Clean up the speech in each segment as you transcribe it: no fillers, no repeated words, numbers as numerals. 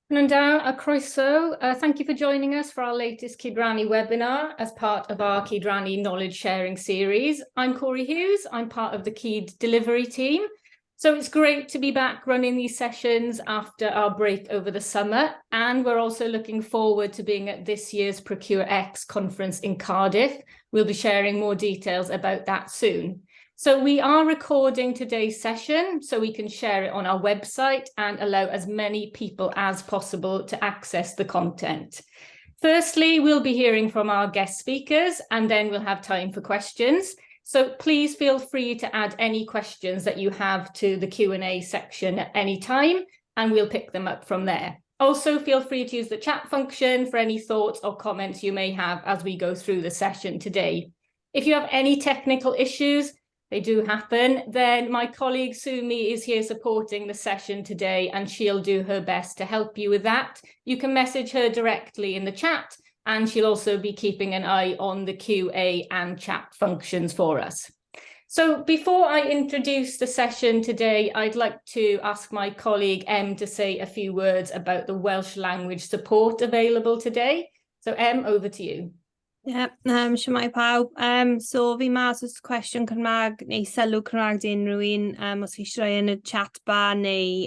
Cymdeithas a croeso. Thank you for joining us for our latest Cydrannu webinar as part of our Cydrannu Knowledge sharing series. I'm Corey Hughes. I'm part of the Cyd delivery team. So it's great to be back running these sessions after our break over the summer. And we're also looking forward to being at this year's ProcureX conference in Cardiff. We'll be sharing more details about that soon. So we are recording today's session so we can share it on our website and allow as many people as possible to access the content. Firstly, we'll be hearing from our guest speakers and then we'll have time for questions. So please feel free to add any questions that you have to the Q&A section at any time and we'll pick them up from there. Also, feel free to use the chat function for any thoughts or comments you may have as we go through the session today. If you have any technical issues, they do happen, then my colleague Sumi is here supporting the session today and she'll do her best to help you with that. You can message her directly in the chat and she'll also be keeping an eye on the QA and chat functions for us. So before I introduce the session today, I'd like to ask my colleague Em to say a few words about the Welsh language support available today. So Em, over to you. Shwmae pawb. So fi mas os cwestiwn Cymraeg neu sylw Cymraeg di unrhyw un, os chi eisiau rhoi yn y chat bar neu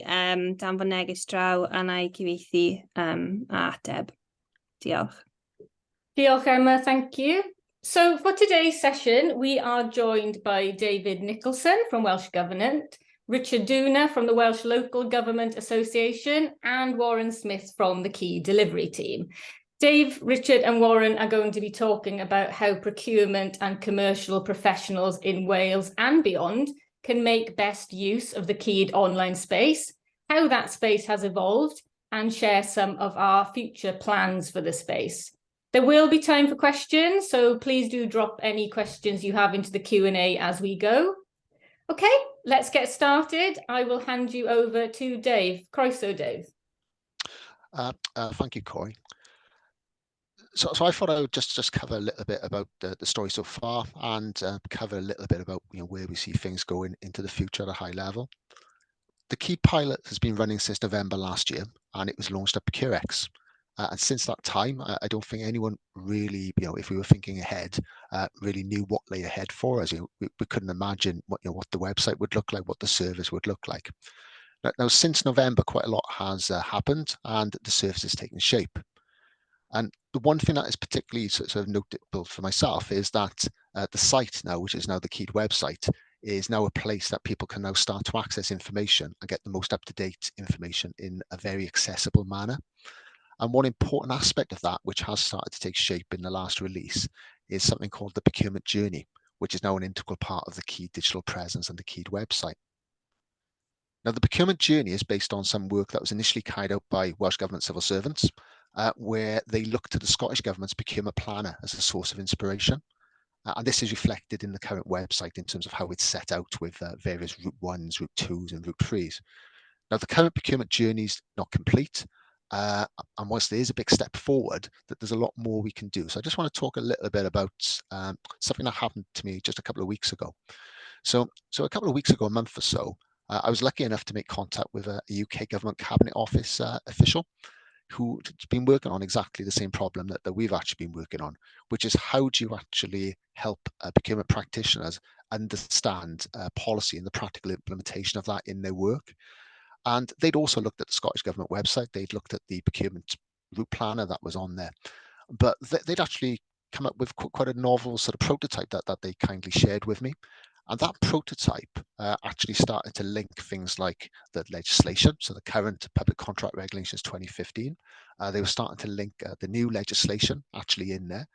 danfon neges draw a na I cyfieithu a ateb. Diolch. Diolch, Emma, thank you. So for today's session, we are joined by David Nicholson from Welsh Government, Richard Dooner from the Welsh Local Government Association, and Warren Smith from the Cyd delivery team. Dave, Richard and Warren are going to be talking about how procurement and commercial professionals in Wales and beyond can make best use of the Cyd online space, how that space has evolved, and share some of our future plans for the space. There will be time for questions, so please do drop any questions you have into the Q&A as we go. Okay, let's get started. I will hand you over to Dave. Croeso, Dave. Thank you, Corey. So I thought I would just cover a little bit about the story so far and cover a little bit about where we see things going into the future at a high level. The Cyd pilot has been running since November last year and it was launched at ProcureX. And since that time, I don't think anyone really, if we were thinking ahead, really knew what lay ahead for us. We couldn't imagine what the website would look like, what the service would look like. Now since November, quite a lot has happened and the service has taken shape. And the one thing that is particularly sort of notable for myself is that the site now, which is now the Cyd website, is now a place that people can now start to access information and get the most up-to-date information in a very accessible manner. And one important aspect of that, which has started to take shape in the last release, is something called the procurement journey, which is now an integral part of the Cyd digital presence and the Cyd website. Now, the procurement journey is based on some work that was initially carried out by Welsh Government civil servants, where they looked to the Scottish Government's procurement planner as a source of inspiration. And this is reflected in the current website in terms of how it's set out with various Route 1s, Route 2s and Route 3s. Now, the current procurement journey is not complete. And whilst there is a big step forward, that there's a lot more we can do. So I just want to talk a little bit about something that happened to me just a couple of weeks ago. So a couple of weeks ago, a month or so, I was lucky enough to make contact with a UK Government Cabinet Office official who's been working on exactly the same problem that we've actually been working on, which is how do you actually help procurement practitioners understand policy and the practical implementation of that in their work. And they'd also looked at the Scottish Government website, they'd looked at the procurement route planner that was on there, but they'd actually come up with quite a novel sort of prototype that they kindly shared with me. And that prototype actually started to link things like the legislation, so the current Public Contract Regulations 2015. They were starting to link the new legislation actually in there.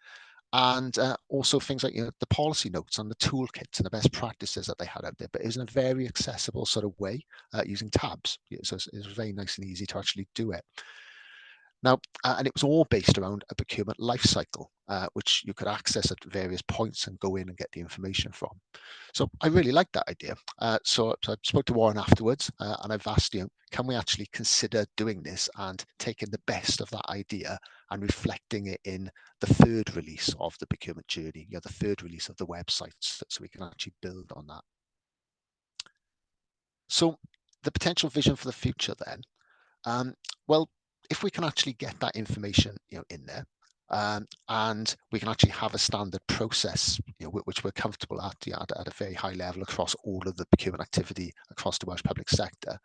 And also things like the policy notes and the toolkits and the best practices that they had out there, but it was in a very accessible sort of way using tabs. So it was very nice and easy to actually do it. Now, and it was all based around a procurement life cycle, which you could access at various points and go in and get the information from. So I really liked that idea. So I spoke to Warren afterwards and I've asked, can we actually consider doing this and taking the best of that idea and reflecting it in the third release of the procurement journey, the third release of the website, so we can actually build on that. So the potential vision for the future then, well, if we can actually get that information, in there, and we can actually have a standard process, which we're comfortable at, at a very high level across all of the procurement activity across the Welsh public sector,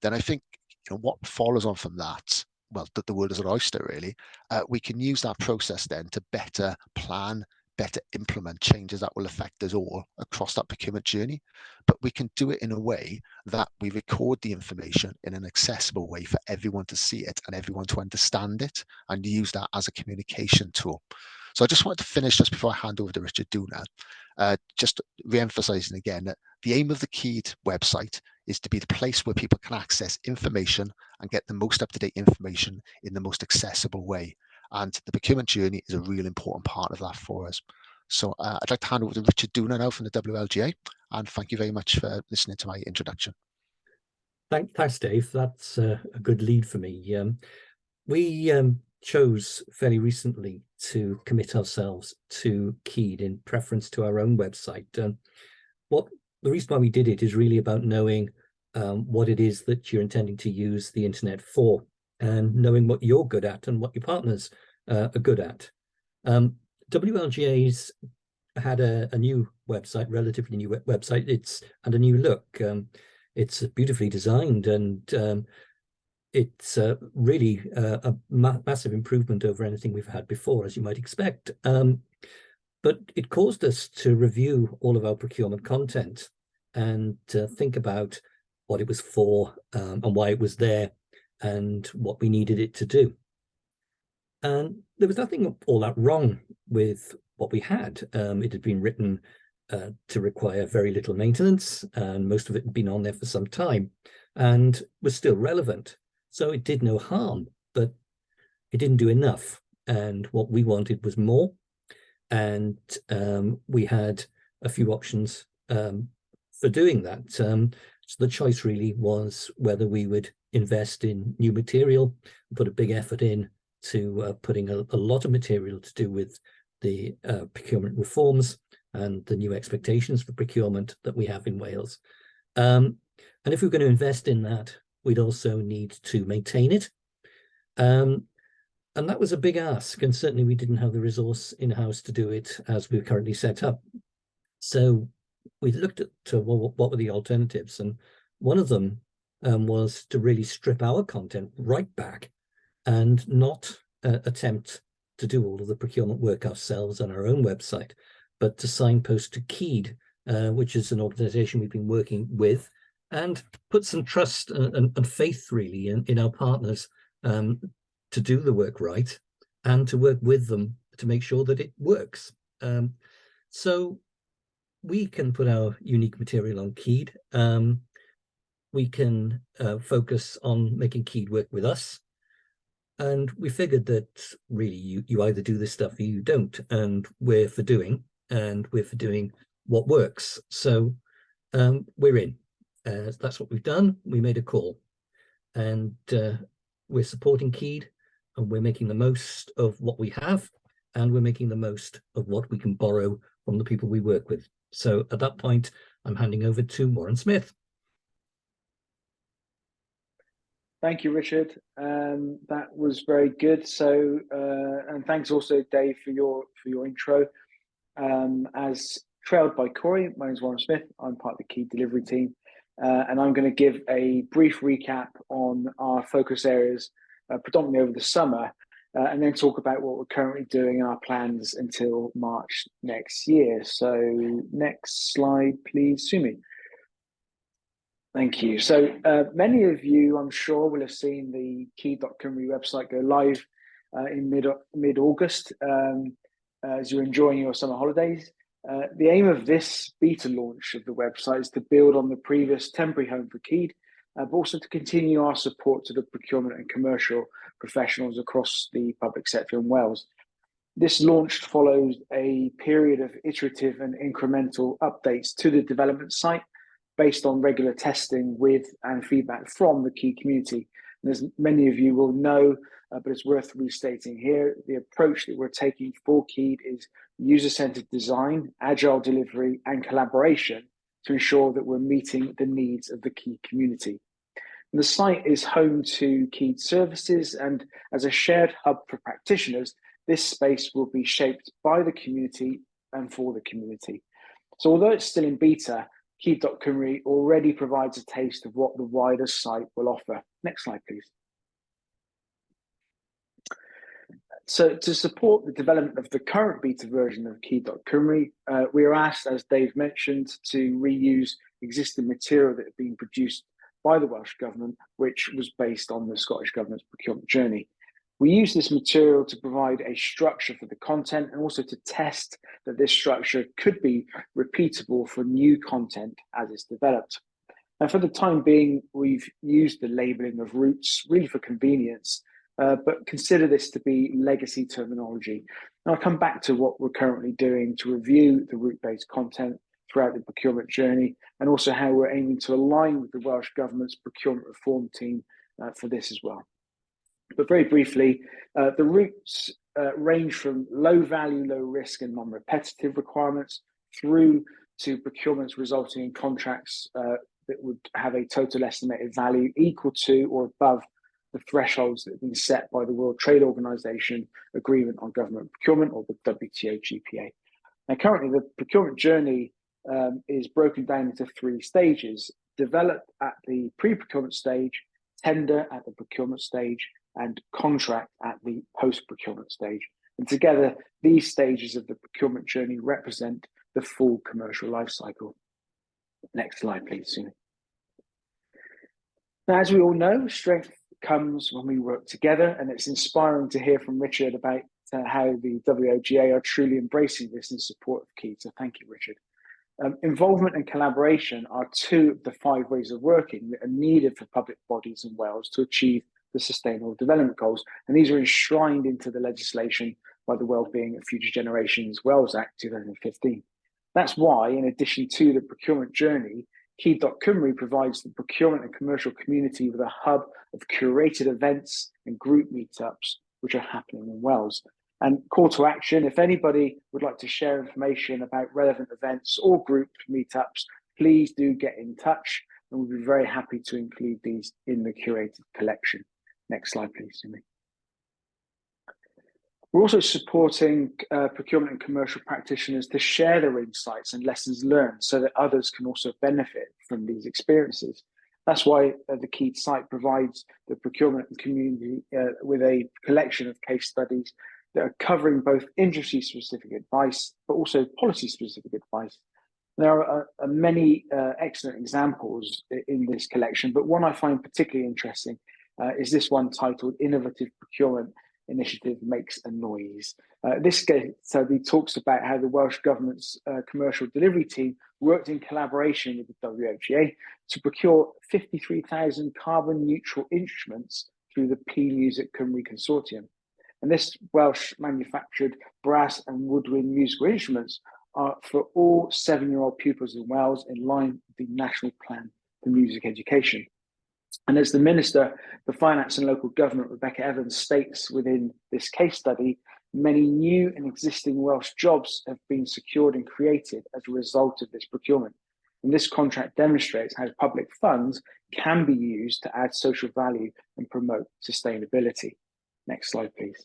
then I think, what follows on from that, well, the world is an oyster, really. We can use that process then to better plan, better implement changes that will affect us all across that procurement journey. But we can do it in a way that we record the information in an accessible way for everyone to see it and everyone to understand it, and use that as a communication tool. So I just wanted to finish just before I hand over to Richard Dooner, just re-emphasising again that the aim of the Cyed website is to be the place where people can access information and get the most up-to-date information in the most accessible way. And the procurement journey is a real important part of that for us. So I'd like to hand over to Richard Dooner now from the WLGA, and thank you very much for listening to my introduction. Thanks, Dave. That's a good lead for me. We chose fairly recently to commit ourselves to Cyed in preference to our own website. The reason why we did it is really about knowing what it is that you're intending to use the internet for, and knowing what you're good at and what your partners are good at. WLGA's had a new website, relatively new website. And a new look. It's beautifully designed, and it's really a massive improvement over anything we've had before, as you might expect. But it caused us to review all of our procurement content and to think about what it was for, and why it was there, and what we needed it to do. And there was nothing all that wrong with what we had. It had been written to require very little maintenance, and most of it had been on there for some time and was still relevant. So it did no harm, but it didn't do enough. And what we wanted was more. And we had a few options for doing that. So the choice really was whether we would invest in new material, put a big effort in to putting a lot of material to do with the procurement reforms and the new expectations for procurement that we have in Wales. And if we're going to invest in that, we'd also need to maintain it. And that was a big ask, and certainly we didn't have the resource in-house to do it as we're currently set up. So we looked at what were the alternatives, and one of them was to really strip our content right back and not attempt to do all of the procurement work ourselves on our own website, but to signpost to Cyed, which is an organisation we've been working with, and put some trust and faith really in our partners to do the work right, and to work with them to make sure that it works. So we can put our unique material on Cyed. We can focus on making Cyed work with us. And we figured that really you either do this stuff or you don't, and we're for doing, and we're for doing what works. So we're in. That's what we've done. We made a call, and we're supporting Cyed, and we're making the most of what we have, and we're making the most of what we can borrow from the people we work with. So at that point, I'm handing over to Warren Smith. Thank you, Richard. That was very good. So, and thanks also, Dave, for your intro. As trailed by Corey, my name is Warren Smith. I'm part of the Cyed delivery team, and I'm going to give a brief recap on our focus areas, predominantly over the summer, and then talk about what we're currently doing and our plans until March next year. So, next slide, please, Sumi. Thank you. So many of you, I'm sure, will have seen the Cyed.Cymru website go live in mid-August as you're enjoying your summer holidays. The aim of this beta launch of the website is to build on the previous temporary home for Cyed, but also to continue our support to the procurement and commercial professionals across the public sector in Wales. This launch follows a period of iterative and incremental updates to the development site, based on regular testing with and feedback from the Cyed community. And as many of you will know, but it's worth restating here, the approach that we're taking for Cyed is user-centered design, agile delivery, and collaboration to ensure that we're meeting the needs of the Cyed community. And the site is home to key services, and as a shared hub for practitioners, this space will be shaped by the community and for the community. So although it's still in beta, Cyd.Cymru already provides a taste of what the wider site will offer. Next slide, please. So to support the development of the current beta version of Cyd.Cymru, we are asked, as Dave mentioned, to reuse existing material that had been produced by the Welsh Government, which was based on the Scottish Government's procurement journey. We use this material to provide a structure for the content and also to test that this structure could be repeatable for new content as it's developed. And for the time being, we've used the labelling of routes really for convenience, but consider this to be legacy terminology. And I'll come back to what we're currently doing to review the route-based content throughout the procurement journey, and also how we're aiming to align with the Welsh Government's procurement reform team for this as well. But very briefly, the routes range from low value, low risk and non-repetitive requirements through to procurements resulting in contracts that would have a total estimated value equal to or above the thresholds that have been set by the World Trade Organization Agreement on Government Procurement, or the WTO GPA. Now, currently, the procurement journey is broken down into 3 stages: develop at the pre-procurement stage, tender at the procurement stage, and contract at the post-procurement stage. And together, these stages of the procurement journey represent the full commercial life cycle. Next slide, please, Sumi. Now, as we all know, strength comes when we work together, and it's inspiring to hear from Richard about how the WOGA are truly embracing this in support of Cyd. So thank you, Richard. Involvement and collaboration are 2 of the 5 ways of working that are needed for public bodies in Wales to achieve the Sustainable Development Goals, and these are enshrined into the legislation by the Wellbeing of Future Generations Wales Act 2015. That's why, in addition to the procurement journey, Cyd.Cymru provides the procurement and commercial community with a hub of curated events and group meetups which are happening in Wales. And call to action, if anybody would like to share information about relevant events or group meetups, please do get in touch, and we'll be very happy to include these in the curated collection. Next slide, please, Sumi. We're also supporting procurement and commercial practitioners to share their insights and lessons learned so that others can also benefit from these experiences. That's why the Cyd site provides the procurement community with a collection of case studies that are covering both industry-specific advice, but also policy-specific advice. There are many excellent examples in this collection, but one I find particularly interesting is this one titled Innovative Procurement Initiative Makes a Noise. This case study talks about how the Welsh Government's commercial delivery team worked in collaboration with the WOGA to procure 53,000 carbon neutral instruments through the P-Music Cymru Consortium. And this Welsh manufactured brass and woodwind musical instruments are for all 7-year-old pupils in Wales in line with the National Plan for Music Education. And as the Minister for Finance and Local Government, Rebecca Evans, states within this case study, many new and existing Welsh jobs have been secured and created as a result of this procurement. And this contract demonstrates how public funds can be used to add social value and promote sustainability. Next slide, please.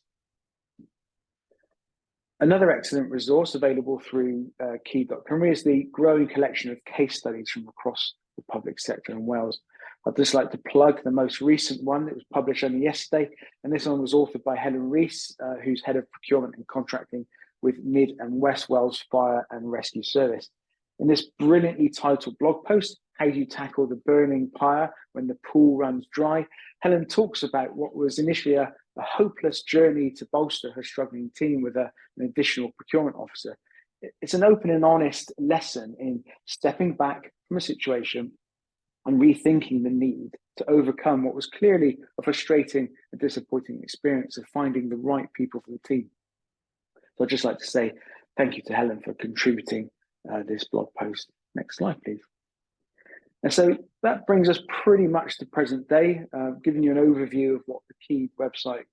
Another excellent resource available through Cyd.Cymru is the growing collection of case studies from across the public sector in Wales. I'd just like to plug the most recent one that was published only yesterday, and this one was authored by Helen Rees, who's Head of Procurement and Contracting with Mid and West Wales Fire and Rescue Service. In this brilliantly titled blog post, How Do You Tackle the Burning Pyre When the Pool Runs Dry?, Helen talks about what was initially a hopeless journey to bolster her struggling team with an additional procurement officer. It's an open and honest lesson in stepping back from a situation and rethinking the need to overcome what was clearly a frustrating and disappointing experience of finding the right people for the team. So I'd just like to say thank you to Helen for contributing this blog post. Next slide, please. And so that brings us pretty much to present day, giving you an overview of what the Cyd website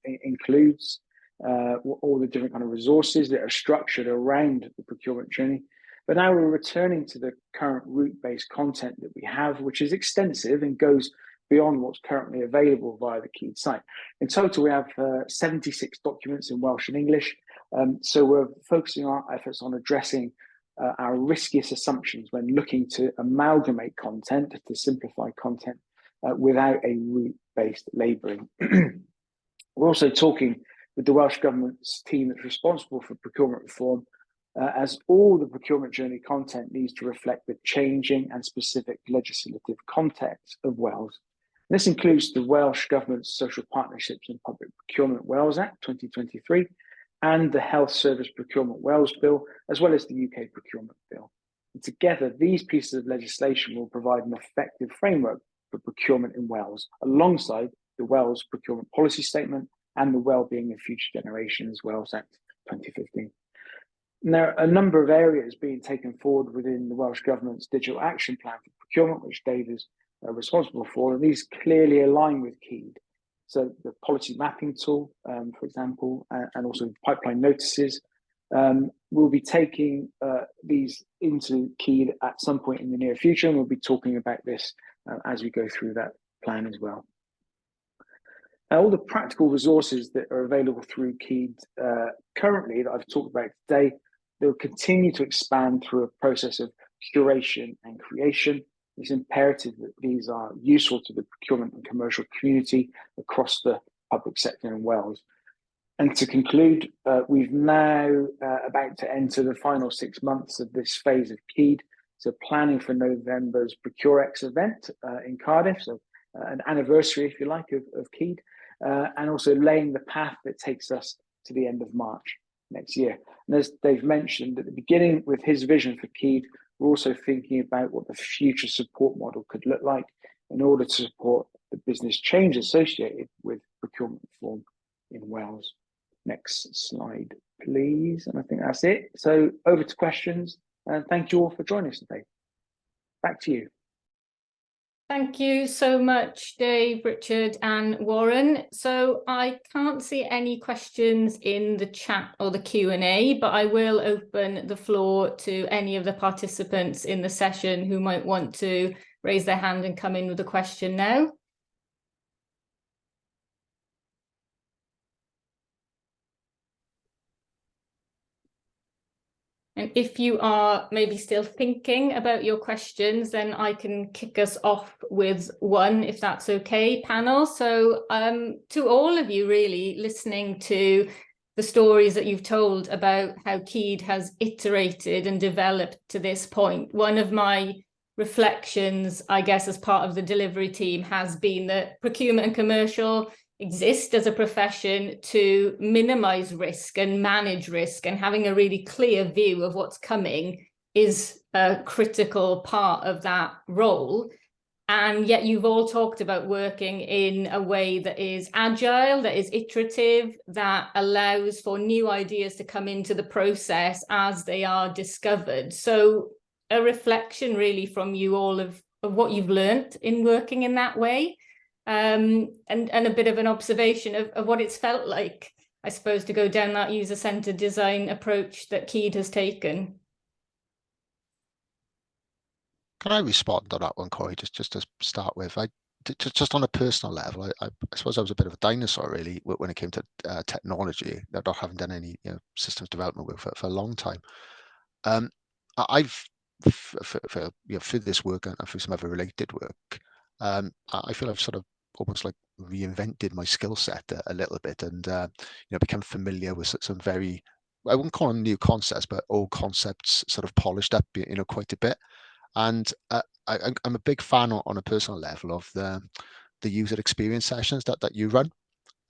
includes, all the different kind of resources that are structured around the procurement journey. But now we're returning to the current route-based content that we have, which is extensive and goes beyond what's currently available via the CLlLC site. In total, we have 76 documents in Welsh and English. So we're focusing our efforts on addressing our riskiest assumptions when looking to amalgamate content, to simplify content without a route-based labelling. We're also talking with the Welsh Government's team that's responsible for procurement reform, as all the procurement journey content needs to reflect the changing and specific legislative context of Wales. This includes the Welsh Government's Social Partnerships and Public Procurement Wales Act 2023 and the Health Service Procurement Wales Bill, as well as the UK Procurement Bill. And together, these pieces of legislation will provide an effective framework for procurement in Wales, alongside the Wales Procurement Policy Statement and the Wellbeing of Future Generations Wales Act 2015. And there are a number of areas being taken forward within the Welsh Government's Digital Action Plan for Procurement, which Dave is responsible for, and these clearly align with CLlLC. So the policy mapping tool, for example, and also pipeline notices, we'll be taking these into CLlLC at some point in the near future, and we'll be talking about this as we go through that plan as well. All the practical resources that are available through CLlLC currently that I've talked about today, they'll continue to expand through a process of curation and creation. It's imperative that these are useful to the procurement and commercial community across the public sector in Wales. And to conclude, we've now about to enter the final 6 months of this phase of CLlLC. So planning for November's ProcureX event in Cardiff, so an anniversary, if you like, of CLlLC, and also laying the path that takes us to the end of March next year. And as Dave mentioned at the beginning, with his vision for CLlLC, we're also thinking about what the future support model could look like in order to support the business change associated with procurement reform in Wales. Next slide, please. And I think that's it. So over to questions. And thank you all for joining us today. Back to you. Thank you so much, Dave, Richard and Warren. So I can't see any questions in the chat or the Q&A, but I will open the floor to any of the participants in the session who might want to raise their hand and come in with a question now. And if you are maybe still thinking about your questions, then I can kick us off with one, if that's okay, panel. So to all of you really listening to the stories that you've told about how CLlLC has iterated and developed to this point, one of my reflections, I guess, as part of the delivery team has been that procurement and commercial exist as a profession to minimize risk and manage risk, and having a really clear view of what's coming is a critical part of that role. And yet you've all talked about working in a way that is agile, that is iterative, that allows for new ideas to come into the process as they are discovered. So a reflection really from you all of what you've learned in working in that way. And a bit of an observation of what it's felt like, I suppose, to go down that user-centered design approach that CLlLC has taken. Can I respond on that one, Corey? Just to start with, just on a personal level, I suppose I was a bit of a dinosaur really when it came to technology, not having done any systems development work for a long time. I've for this work and for some other related work, I feel I've sort of almost like reinvented my skill set a little bit, and become familiar with some very, I wouldn't call them new concepts, but old concepts sort of polished up quite a bit. And I'm a big fan on a personal level of the user experience sessions that you run.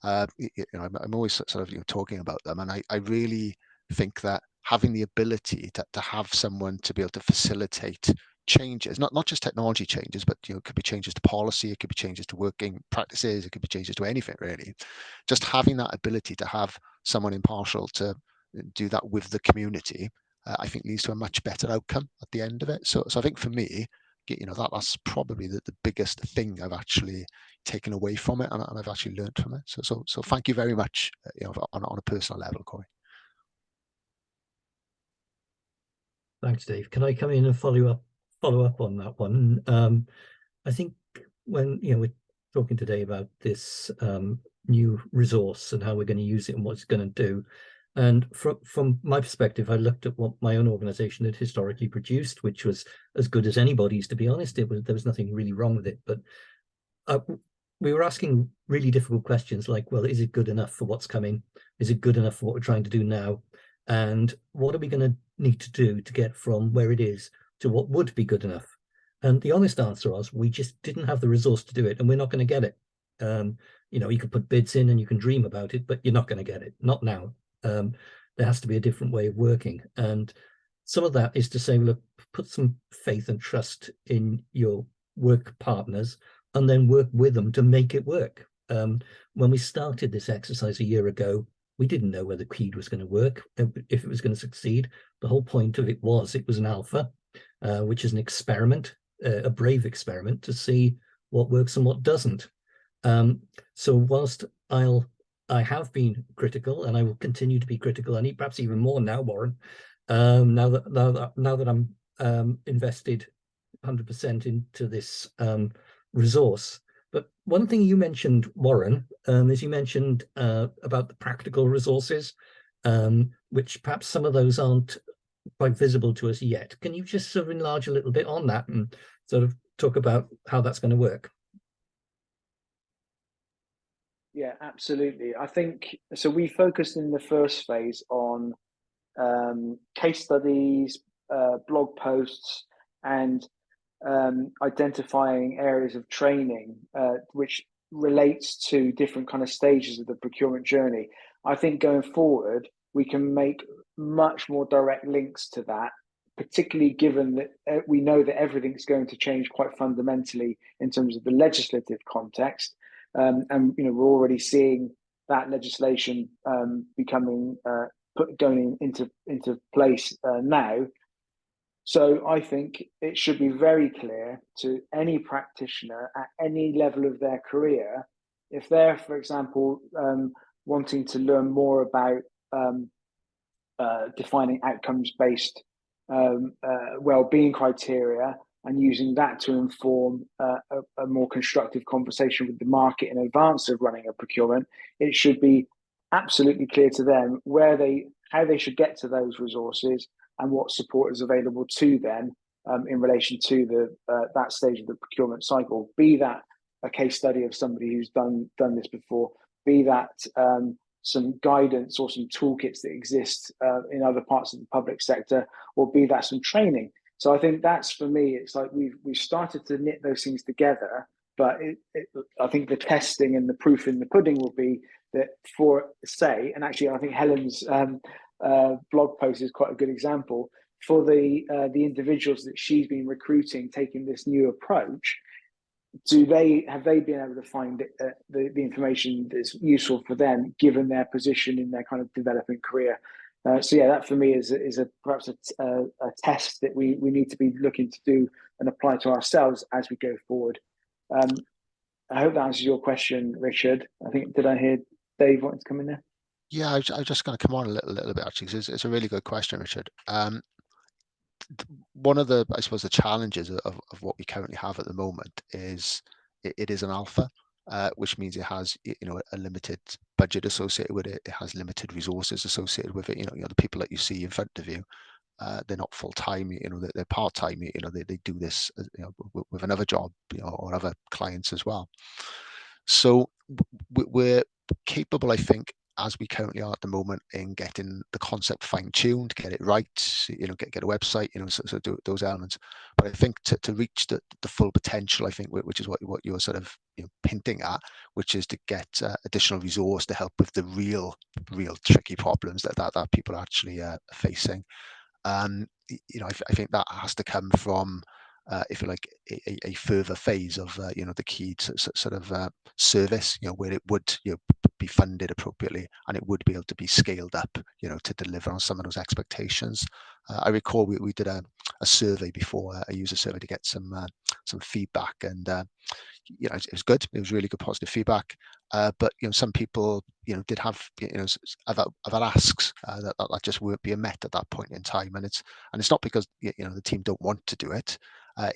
I'm always sort of talking about them, and I really think that having the ability to have someone to be able to facilitate changes, not just technology changes, but it could be changes to policy, it could be changes to working practices, it could be changes to anything really. Just having that ability to have someone impartial to do that with the community, I think leads to a much better outcome at the end of it. So I think for me, that's probably the biggest thing I've actually taken away from it, and I've actually learned from it. So thank you very much, on a personal level, Corey. Thanks, Dave. Can I come in and follow up on that one? I think when talking today about this new resource and how we're going to use it and what it's going to do. And from my perspective, I looked at what my own organisation had historically produced, which was as good as anybody's, to be honest. There was nothing really wrong with it, but we were asking really difficult questions like, well, is it good enough for what's coming? Is it good enough for what we're trying to do now? And what are we going to need to do to get from where it is to what would be good enough? And the honest answer was, we just didn't have the resource to do it, and we're not going to get it. You know, you can put bids in and you can dream about it, but you're not going to get it, not now. There has to be a different way of working. And some of that is to say, look, put some faith and trust in your work partners and then work with them to make it work. When we started this exercise a year ago, we didn't know whether CLlLC was going to work, if it was going to succeed. The whole point of it was an alpha, which is an experiment, a brave experiment to see what works and what doesn't. So whilst I have been critical, and I will continue to be critical, and perhaps even more now, Warren, now that I'm invested 100% into this resource. But one thing you mentioned, Warren, is you mentioned about the practical resources, which perhaps some of those aren't quite visible to us yet. Can you just sort of enlarge a little bit on that and sort of talk about how that's going to work? Yeah, absolutely. I think so. We focused in the first phase on case studies, blog posts, and identifying areas of training which relates to different kind of stages of the procurement journey. I think going forward, we can make much more direct links to that, particularly given that we know that everything's going to change quite fundamentally in terms of the legislative context. And you know, we're already seeing that legislation becoming going into place now. So I think it should be very clear to any practitioner at any level of their career, if they're, for example, wanting to learn more about defining outcomes-based well-being criteria and using that to inform a more constructive conversation with the market in advance of running a procurement, it should be absolutely clear to them how they should get to those resources and what support is available to them in relation to that stage of the procurement cycle. Be that a case study of somebody who's done this before, be that some guidance or some toolkits that exist in other parts of the public sector, or be that some training. So I think that's, for me, it's like we've started to knit those things together, but I think the testing and the proof in the pudding will be that and actually I think Helen's blog post is quite a good example, for the individuals that she's been recruiting taking this new approach. Have they been able to find the information that's useful for them, given their position in their kind of developing career? So yeah, that for me is perhaps a test that we need to be looking to do and apply to ourselves as we go forward. I hope that answers your question, Richard. I think, did I hear Dave wanted to come in there? Yeah, I was just going to come on a little bit actually, because it's a really good question, Richard. One of the, I suppose, the challenges of what we currently have at the moment is it is an alpha, which means it has, you know, a limited budget associated with it. It has limited resources associated with it. You know, the people that you see in front of you, they're not full time. You know, they're part time. You know, they do this, you know, with another job, you know, or other clients as well. So we're capable, I think, as we currently are at the moment, in getting the concept fine-tuned, get it right, you know, get a website, you know, so do those elements. But I think to reach the full potential, I think, which is what you're sort of, you know, hinting at, which is to get additional resource to help with the real tricky problems that people are actually facing. You know, I think that has to come from, if you like, a further phase of you know, the key to sort of service, you know, where it would, you know, be funded appropriately and it would be able to be scaled up, you know, to deliver on some of those expectations. I recall we did a survey before, a user survey, to get some feedback, and you know, it was good. It was really good positive feedback. But you know, some people, you know, did have, you know, other asks that just weren't being met at that point in time, and it's not because, you know, the team don't want to do it.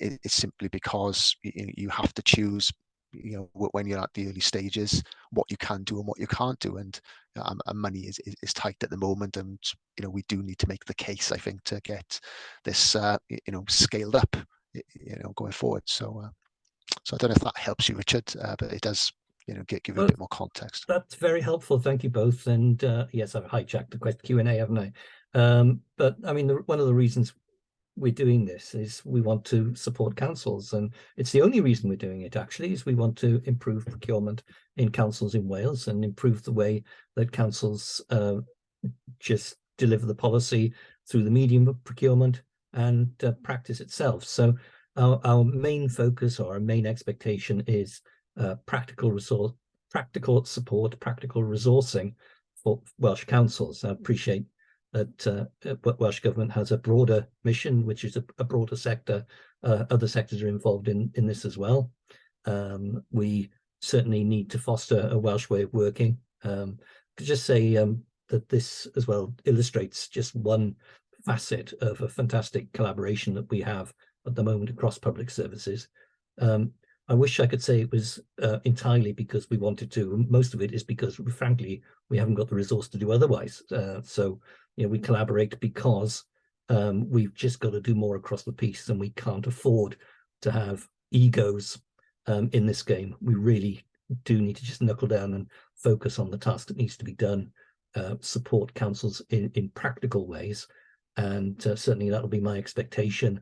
It's simply because you have to choose when you're at the early stages, what you can do and what you can't do, and money is tight at the moment, and we do need to make the case, I think, to get this scaled up, going forward. So I don't know if that helps you, Richard, but it does give you a bit more context. That's very helpful. Thank you both. And yes, I've hijacked the Q&A, haven't I? But I mean, one of the reasons we're doing this is we want to support councils, and it's the only reason we're doing it, actually, is we want to improve procurement in councils in Wales and improve the way that councils just deliver the policy through the medium of procurement and practice itself. So our main focus, or our main expectation, is practical support, practical resourcing for Welsh councils. I appreciate that Welsh Government has a broader mission, which is a broader sector. Other sectors are involved in this as well. We certainly need to foster a Welsh way of working. To just say that this as well illustrates just one facet of a fantastic collaboration that we have at the moment across public services. I wish I could say it was entirely because we wanted to. Most of it is because, frankly, we haven't got the resource to do otherwise. So, we collaborate because we've just got to do more across the piece, and we can't afford to have egos in this game. We really do need to just knuckle down and focus on the task that needs to be done, support councils in practical ways, and certainly that'll be my expectation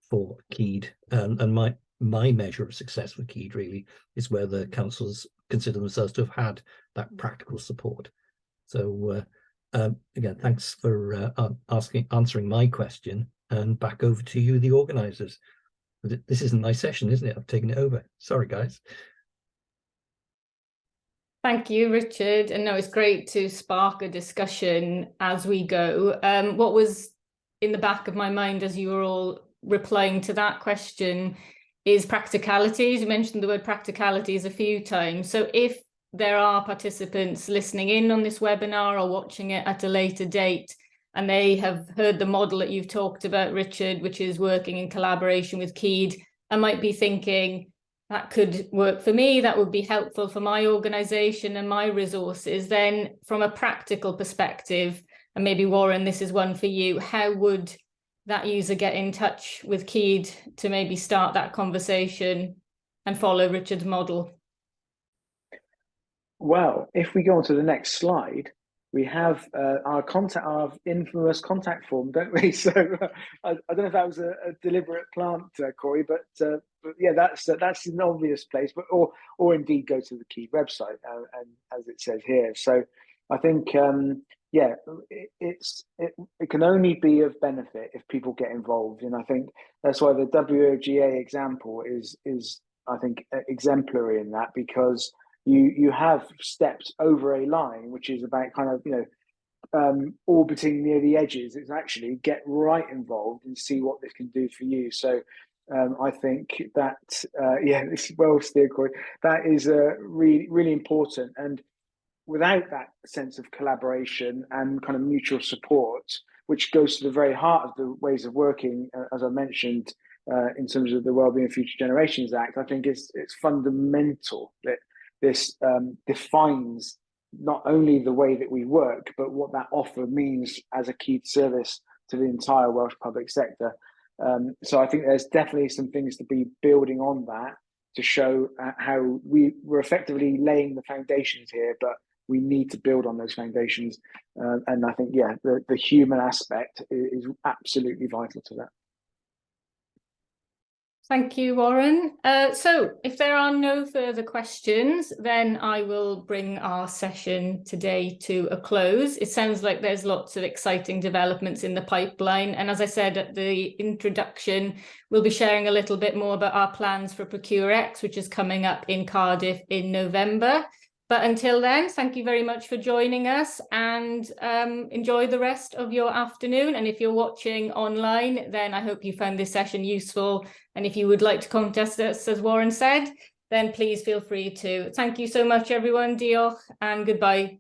for CLLC, and my measure of success with CLLC really is where the councils consider themselves to have had that practical support. So again, thanks for answering my question, and back over to you, the organisers. This isn't my session, isn't it? I've taken it over. Sorry, guys. Thank you, Richard. And no, it's great to spark a discussion as we go. What was in the back of my mind as you were all replying to that question is practicalities. You mentioned the word practicalities a few times. So if there are participants listening in on this webinar or watching it at a later date, and they have heard the model that you've talked about, Richard, which is working in collaboration with CLLC, and might be thinking, that could work for me, that would be helpful for my organisation and my resources, then from a practical perspective, and maybe Warren, this is one for you, how would that user get in touch with CLLC to maybe start that conversation and follow Richard's model? Well, if we go on to the next slide, we have our infamous contact form, don't we? So I don't know if that was a deliberate plant, Corey, but yeah, that's an obvious place. But or indeed go to the CLLC website, and as it says here. So I think yeah, it can only be of benefit if people get involved, and I think that's why the WOGA example is I think exemplary in that, because you have stepped over a line which is about kind of orbiting near the edges. It's actually get right involved and see what this can do for you. So I think that yeah, it's well steered, Corey. That is really, really important, and without that sense of collaboration and kind of mutual support, which goes to the very heart of the ways of working, as I mentioned, in terms of the Wellbeing Future Generations Act, I think it's fundamental that this defines not only the way that we work, but what that offer means as a key service to the entire Welsh public sector. So I think there's definitely some things to be building on that to show how we're effectively laying the foundations here, but we need to build on those foundations. And I think, yeah, the human aspect is absolutely vital to that. Thank you, Warren. So if there are no further questions, then I will bring our session today to a close. It sounds like there's lots of exciting developments in the pipeline. And as I said at the introduction, we'll be sharing a little bit more about our plans for ProcureX, which is coming up in Cardiff in November. But until then, thank you very much for joining us, and enjoy the rest of your afternoon. And if you're watching online, then I hope you found this session useful. And if you would like to contact us, as Warren said, then please feel free to. Thank you so much, everyone. Diolch and goodbye.